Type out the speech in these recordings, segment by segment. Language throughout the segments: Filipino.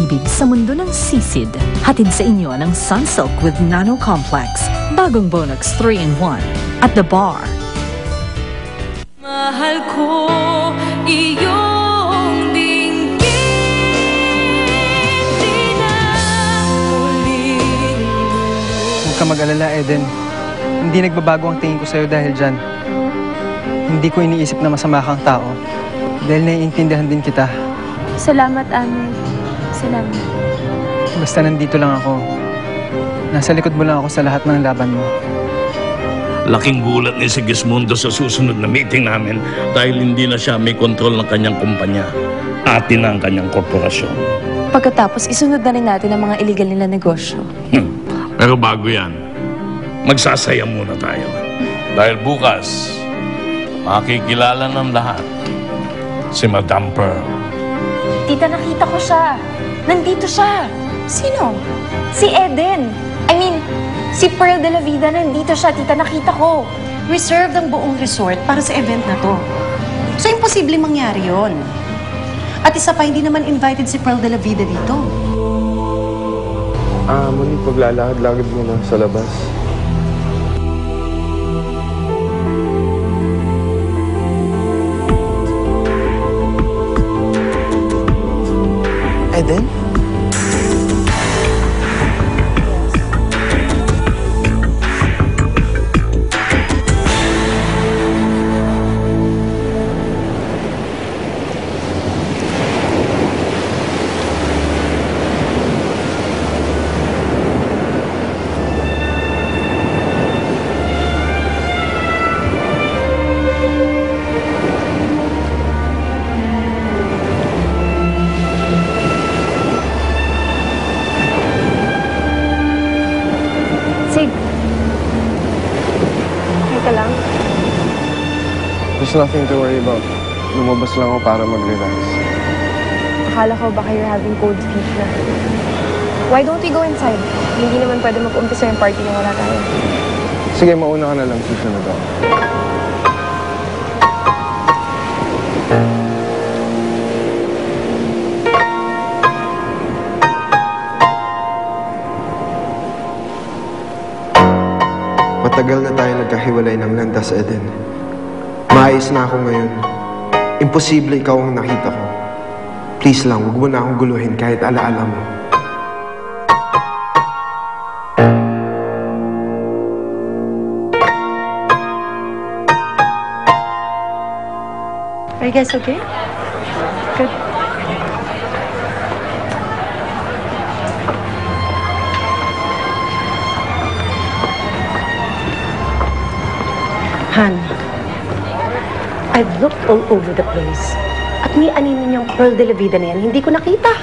pag-ibig sa mundo ng sisid. Hatid sa inyo ng Sunsilk with Nano Complex. Bagong Bonox 3-in-1 at The Bar. Mahal ko iyong dinggin, di na ulit. Huwag ka mag-alala, Eden. Hindi nagbabago ang tingin ko sa'yo dahil dyan. Hindi ko iniisip na masama kang tao. Dahil naiintindihan din kita. Salamat, Amir. Salamat. Basta nandito lang ako. Nasa likod mo lang ako sa lahat ng laban mo. Laking gulat ni Sigismundo sa susunod na meeting namin dahil hindi na siya may kontrol ng kanyang kumpanya. Atin na ang kanyang korporasyon. Pagkatapos, isunod na rin natin ang mga illegal nila negosyo. Pero bago yan, magsasaya muna tayo. Dahil bukas, makikilala ng lahat si Madam Pearl. Tita, nakita ko siya. Nandito siya. Sino? Si Eden. I mean, si Pearl de la Vida, nandito siya. Tita, nakita ko. Reserved ang buong resort para sa event na to. So, imposible mangyari yon. At isa pa, hindi naman invited si Pearl de la Vida dito. Monique, paglalakad-lakad muna sa labas. Eden? There's nothing to worry about. Lumabas lang ako para mag-relax. Akala ko baka you're having cold feet na. Why don't we go inside? Hindi naman pwede mag-umpisa yung party na wala tayo. Sige, mauna ka na lang. Susunod ako. Matagal na tayo nagkahiwalay ng landas, Eden. Maayos na ako ngayon. Imposible ikaw ang nakita ko. Please lang, huwag mo na akong guluhin kahit alaala mo. Are you guys okay? Good. Han, I've looked all over the place. At ni anino niyang Pearl de la Vida na yan, hindi ko nakita.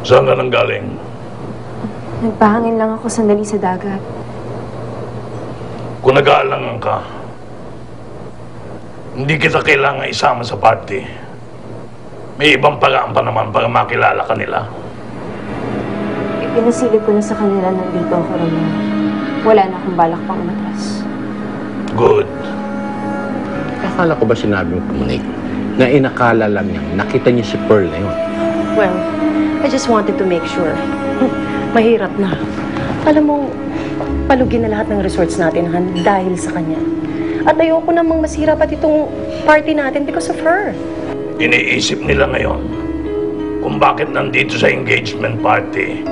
Saan ka nang galing? Nagpahangin lang ako sandali sa dagat. Kung nag-aalangan ka, hindi kita kailangan isama sa party. May ibang paraan pa naman para makilala ka nila. Ipinasilip ko na sa kanila nandito ako rin. Wala na akong balak pang umatras. Good. Akala ko ba sinabi mo, Monique, na inakala lang niya, nakita niya si Pearl na yun? Well, I just wanted to make sure. Mahirap na. Alam mo, palugin na lahat ng resorts natin, Han, dahil sa kanya. At ayoko namang masira pati itong party natin because of her. Iniisip nila ngayon kung bakit nandito sa engagement party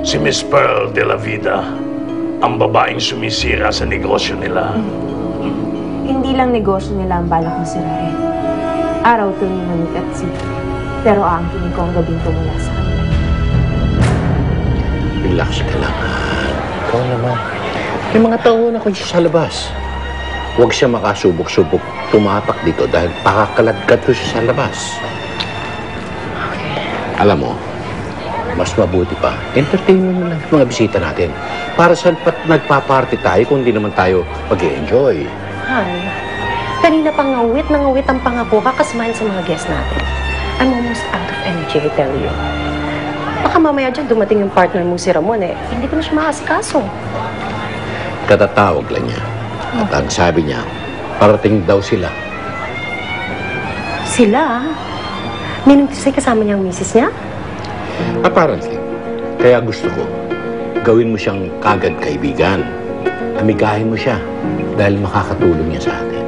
si Miss Pearl de la Vida, ang babaeng sumisira sa negosyo nila. Hindi lang negosyo nila ang balak mo sirain. Araw to ni Monique at si. Pero aangkin ko ang gabing tumula sa kanila. Relax ka lang, Han. Ikaw naman. May mga tao na kayo sa labas. Huwag siya makasubok-subok tumatak dito dahil pakakaladkad ko siya sa labas. Okay. Alam mo, mas mabuti pa, entertain mo lang mga bisita natin. Para saan pat nagpa-party tayo kung di naman tayo mag-i-enjoy? Han, kanina pa ngawit na ngawit ang pangako kakasmahan sa mga guests natin. I'm almost out of energy, I tell you. Baka mamaya dyan dumating yung partner mo si Ramon hindi ko na siya makasikaso. Katatawag lang niya. At ang sabi niya, parating daw sila. Sila? Ninong Tisay kasama niya ang misis niya? Apparently. Kaya gusto ko, gawin mo siyang kagad kaibigan. Amigahin mo siya dahil makakatulong niya sa atin.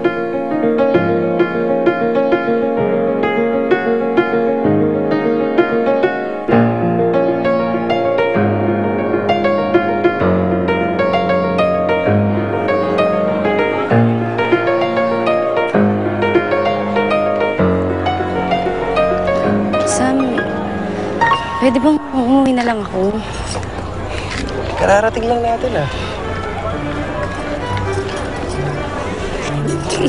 Pwede bang umuwi na lang ako? Kararating lang natin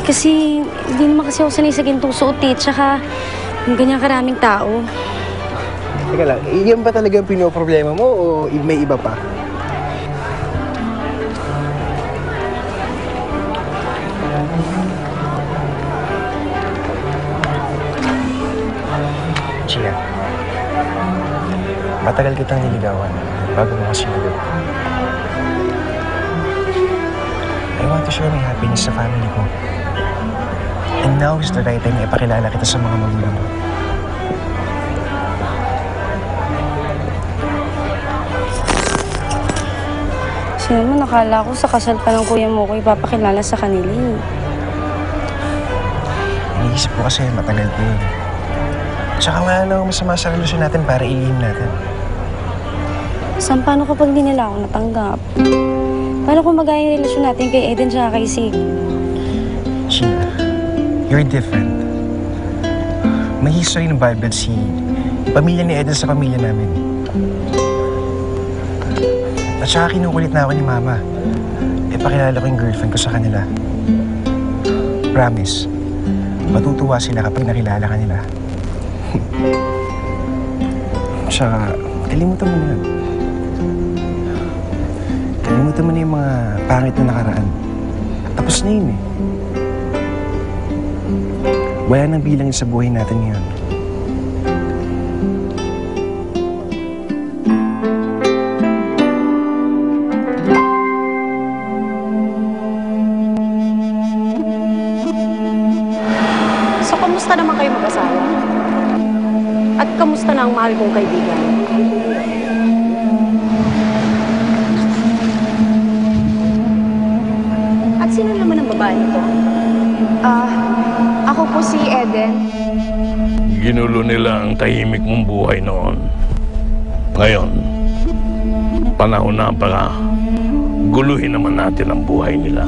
Kasi hindi naman kasi ako sanay sa gintong suot tsaka yung ganyang karaming tao. Teka lang, yan ba talaga ang pinoproblema mo o may iba pa? Gia, matagal kitang niligawan bago mo kasi nagod. I want to share my happiness sa family ko. And now is the right time na ipakilala kita sa mga magulang mo. Kasi naman nakala ko sa kasal pa ng kuya mo ko ipapakilala sa kanila. Iniisip ko kasi matagal ko yun. Tsaka wala lang masama sa relasyon natin para ilihim natin. Saan paano kapag di nila ako natanggap? Paano kung magaya yung relasyon natin kay Eden tsaka kay Sig? Sheila, you're different. May history ng Bible si pamilya ni Eden sa pamilya namin. At saka kinukulit na ako ni Mama. Ipakilala ko yung girlfriend ko sa kanila. Promise, matutuwa sila kapag nakilala ka nila. Tsaka, kalimutan mo na yun. Kalimutan mo na yung mga pangit na nakaraan. Tapos na yun Wala nang bilang sa buhay natin ngayon. So, kamusta naman kayo mag-asawa? At kamusta na ang mahal kong kaibigan? At sino naman ang babae nito? Ako po si Eden. Ginulo nila ang tahimik mong buhay noon. Ngayon, panahon na para guluhin naman natin ang buhay nila.